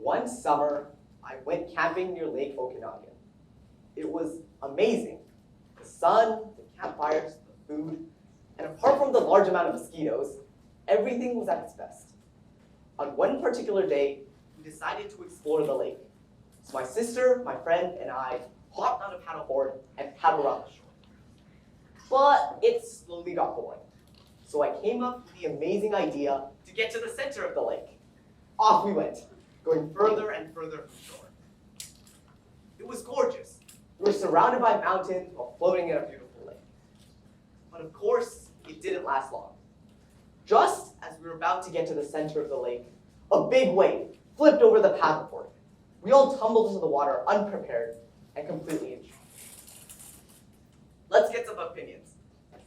One summer, I went camping near Lake Okanagan. It was amazing. The sun, the campfires, the food, and apart from the large amount of mosquitoes, everything was at its best. On one particular day, we decided to explore the lake. So my sister, my friend, and I hopped on a paddleboard and paddled around the shore. But it slowly got boring. So I came up with the amazing idea to get to the center of the lake. Off we went, going further and further from shore. It was gorgeous. We were surrounded by mountains while floating in a beautiful lake. But of course, it didn't last long. Just as we were about to get to the center of the lake, a big wave flipped over the paddleboard. We all tumbled into the water unprepared and completely in shock. Let's get some opinions.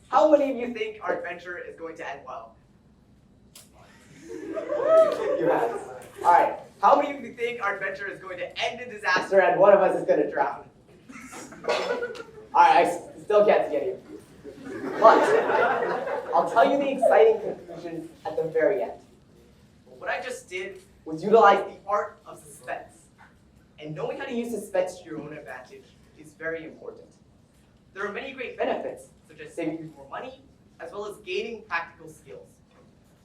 How many of you think our adventure is going to end well? You have. All right. How many of you think our adventure is going to end in disaster and one of us is going to drown? All right, I still can't see any of you. But I'll tell you the exciting conclusion at the very end. What I just did was utilize the art of suspense. And knowing how to use suspense to your own advantage is very important. There are many great benefits, such as saving you more money, as well as gaining practical skills.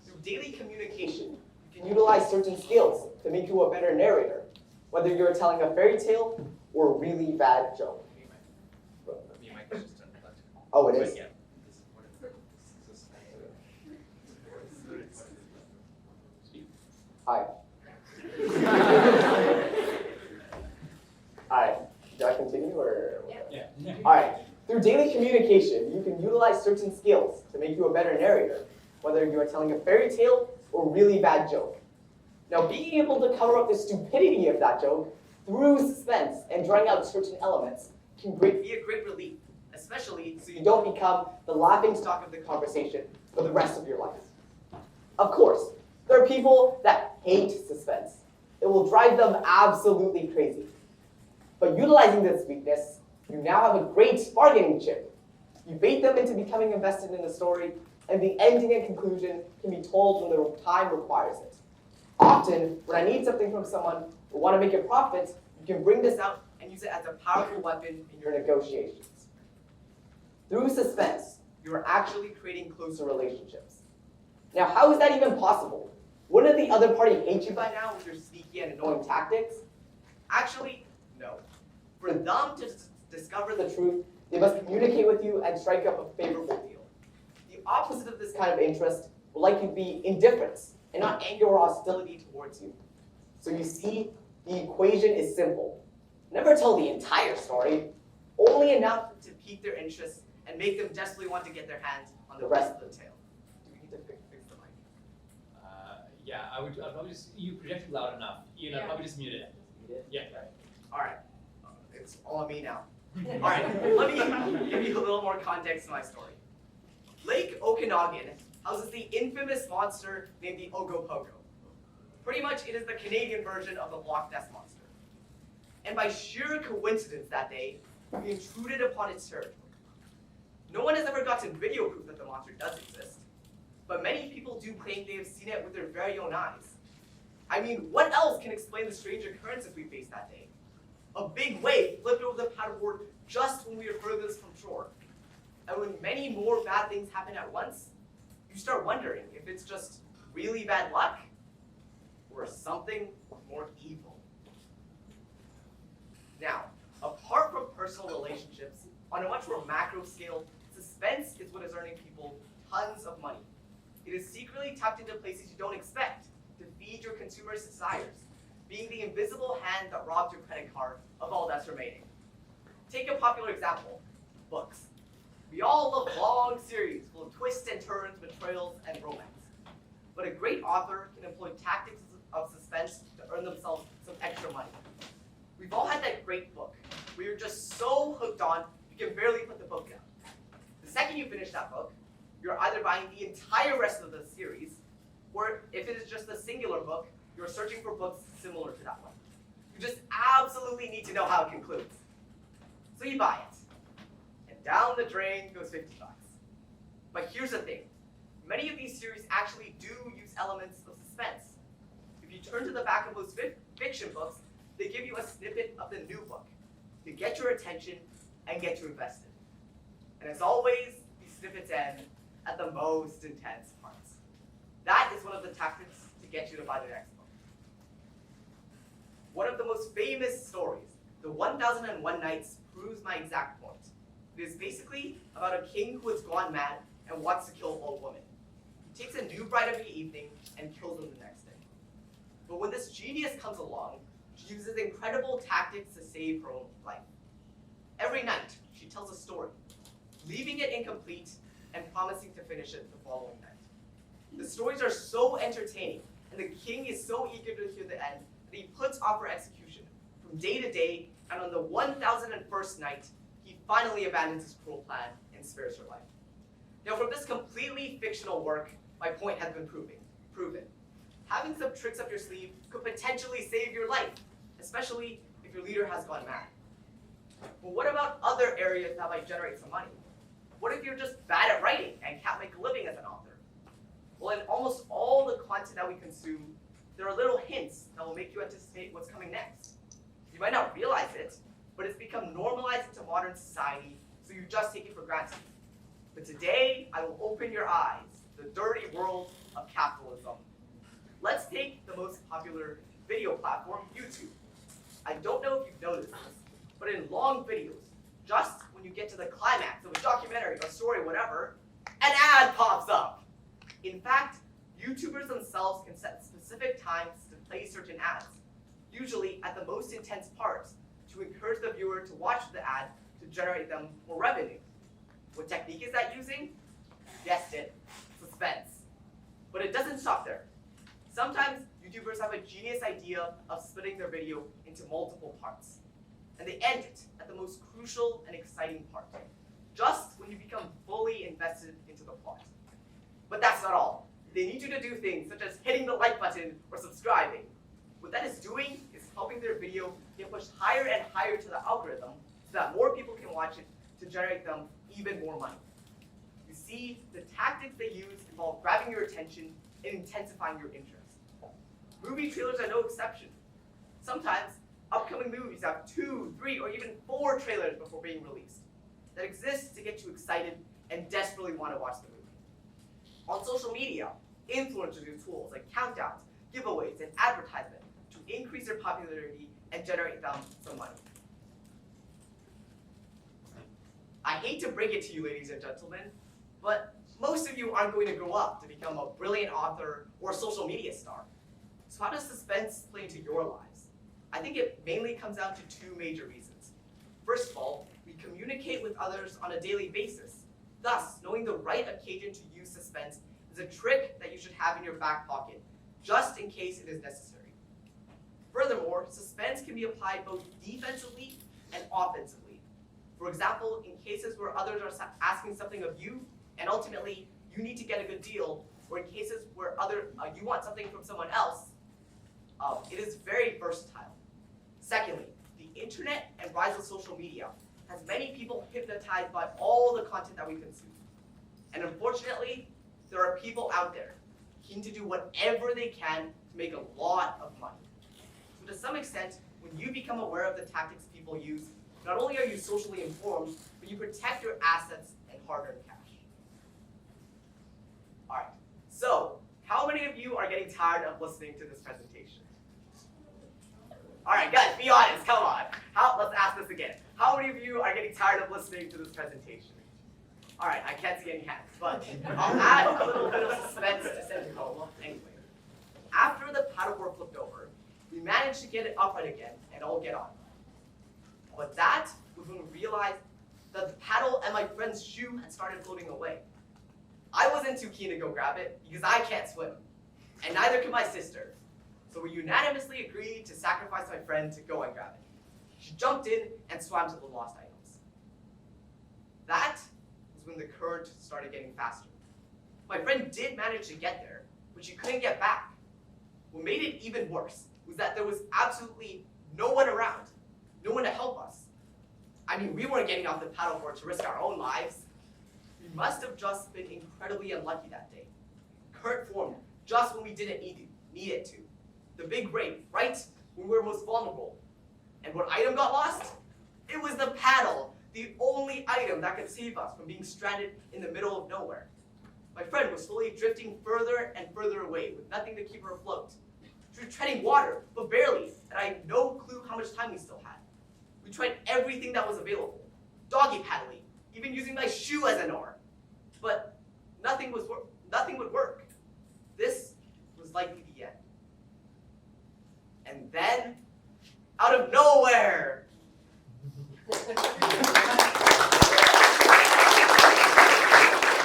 Through daily communication, you can utilize certain skills to make you a better narrator, whether you're telling a fairy tale or a really bad joke. Oh, it is? Hi. Alright, do I continue or? Yeah. Alright, through daily communication, you can utilize certain skills to make you a better narrator, whether you are telling a fairy tale or a really bad joke. Now, being able to cover up the stupidity of that joke through suspense and drawing out certain elements can be a great relief, especially so you don't become the laughingstock of the conversation for the rest of your life. Of course, there are people that hate suspense. It will drive them absolutely crazy. But utilizing this weakness, you now have a great bargaining chip. You bait them into becoming invested in the story, and the ending and conclusion can be told when the time requires it. Often, when I need something from someone or want to make a profit, you can bring this out and use it as a powerful weapon in your negotiations. Through suspense, you are actually creating closer relationships. Now, how is that even possible? Wouldn't the other party hate you by now with your sneaky and annoying tactics? Actually, no. For them to discover the truth, they must communicate with you and strike up a favorable deal. The opposite of this kind of interest will likely be indifference and not anger or hostility towards you. So you see, the equation is simple. Never tell the entire story, only enough to pique their interest and make them desperately want to get their hands on the rest of the tale. Do we need to fix the mic? Yeah, I'd probably just, you projected loud enough. I'd probably just mute it. Yeah. All right. It's all on me now. All right, let me give you a little more context to my story. Lake Okanagan houses the infamous monster named the Ogopogo. Pretty much, it is the Canadian version of the Loch Ness Monster. And by sheer coincidence that day, we intruded upon its territory. No one has ever gotten video proof that the monster does exist, but many people do claim they have seen it with their very own eyes. I mean, what else can explain the strange occurrences we faced that day? A big wave flipped over the paddleboard just when we were furthest from shore. And when many more bad things happen at once, you start wondering if it's just really bad luck or something more evil. Now, apart from personal relationships, on a much more macro scale, suspense is what is earning people tons of money. It is secretly tucked into places you don't expect to feed your consumers' desires, being the invisible hand that robs your credit card of all that's remaining. Take a popular example, books. We all love long series full of twists and turns, betrayals, and romance. But a great author can employ tactics of suspense to earn themselves some extra money. We've all had that great book where you're just so hooked on, you can barely put the book down. The second you finish that book, you're either buying the entire rest of the series, or if it is just a singular book, you're searching for books similar to that one. You just absolutely need to know how it concludes. So you buy it. And down the drain goes 50 bucks. But here's the thing. Many of these series actually do use elements of suspense. If you you turn to the back of most fiction books, they give you a snippet of the new book to get your attention and get you invested. And as always, these snippets end at the most intense parts. That is one of the tactics to get you to buy the next book. One of the most famous stories, The 1001 Nights, proves my exact point. It is basically about a king who has gone mad and wants to kill all women. He takes a new bride every evening and kills them the next day. But when this genius comes along, she uses incredible tactics to save her own life. Every night, she tells a story, leaving it incomplete and promising to finish it the following night. The stories are so entertaining, and the king is so eager to hear the end that he puts off her execution from day to day, and on the 1001st night, he finally abandons his cruel plan and spares her life. Now, from this completely fictional work, my point has been proven. Having some tricks up your sleeve could potentially save your life, especially if your leader has gone mad. But what about other areas that might generate some money? What if you're just bad at writing and can't make a living as an author? Well, in almost all the content that we consume, there are little hints that will make you anticipate what's coming next. You might not realize it, but it's become normalized into modern society, so you just take it for granted. But today, I will open your eyes to the dirty world of capitalism. Let's take the most popular video platform, YouTube. I don't know if you've noticed this, but in long videos, just when you get to the climax of a documentary, a story, whatever, an ad pops up. In fact, YouTubers themselves can set specific times to play certain ads, usually at the most intense parts, to encourage the viewer to watch the ad to generate them more revenue. What technique is that using? Guessed it, suspense. But it doesn't stop there. Sometimes YouTubers have a genius idea of splitting their video into multiple parts, and they end it at the most crucial and exciting part, just when you become fully invested into the plot. But that's not all. They need you to do things such as hitting the like button or subscribing. What that is doing is helping their video get pushed higher and higher to the algorithm so that more people can watch it to generate them even more money. You see, the tactics they use involve grabbing your attention and intensifying your interest. Movie trailers are no exception. Sometimes, upcoming movies have 2, 3, or even 4 trailers before being released that exist to get you excited and desperately want to watch the movie. On social media, influencers use tools like countdowns, giveaways, and advertisement to increase their popularity and generate them some money. I hate to break it to you, ladies and gentlemen, but most of you aren't going to grow up to become a brilliant author or a social media star. So how does suspense play into your lives? I think it mainly comes down to 2 major reasons. First of all, we communicate with others on a daily basis. Thus, knowing the right occasion to use suspense is a trick that you should have in your back pocket, just in case it is necessary. Furthermore, suspense can be applied both defensively and offensively. For example, in cases where others are asking something of you, and ultimately you need to get a good deal, or in cases where you want something from someone else, it is very versatile. Secondly, the internet and rise of social media has many people hypnotized by all the content that we consume. And unfortunately, there are people out there keen to do whatever they can to make a lot of money. So to some extent, when you become aware of the tactics people use, not only are you socially informed, but you protect your assets and hard-earned cash. All right, so how many of you are getting tired of listening to this presentation? All right, guys, be honest, come on. Let's ask this again. How many of you are getting tired of listening to this presentation? All right, I can't see any hands, but I'll add a little bit of suspense to send you home. Anyway, after the paddleboard flipped over, we managed to get it upright again and all get on. But that was when we realized that the paddle and my friend's shoe had started floating away. I wasn't too keen to go grab it because I can't swim, and neither can my sister. So we unanimously agreed to sacrifice my friend to go and grab it. She jumped in and swam to the lost items. That was when the current started getting faster. My friend did manage to get there, but she couldn't get back. What made it even worse was that there was absolutely no one around, no one to help us. I mean, we weren't getting off the paddleboard to risk our own lives. We must have just been incredibly unlucky that day. Current formed just when we didn't need it to. the big break, right when we were most vulnerable. And what item got lost? It was the paddle, the only item that could save us from being stranded in the middle of nowhere. My friend was slowly drifting further and further away with nothing to keep her afloat. She was treading water, but barely, and I had no clue how much time we still had. We tried everything that was available, doggy paddling, even using my shoe as an oar. But nothing would work. This was likely the end. And then, out of nowhere,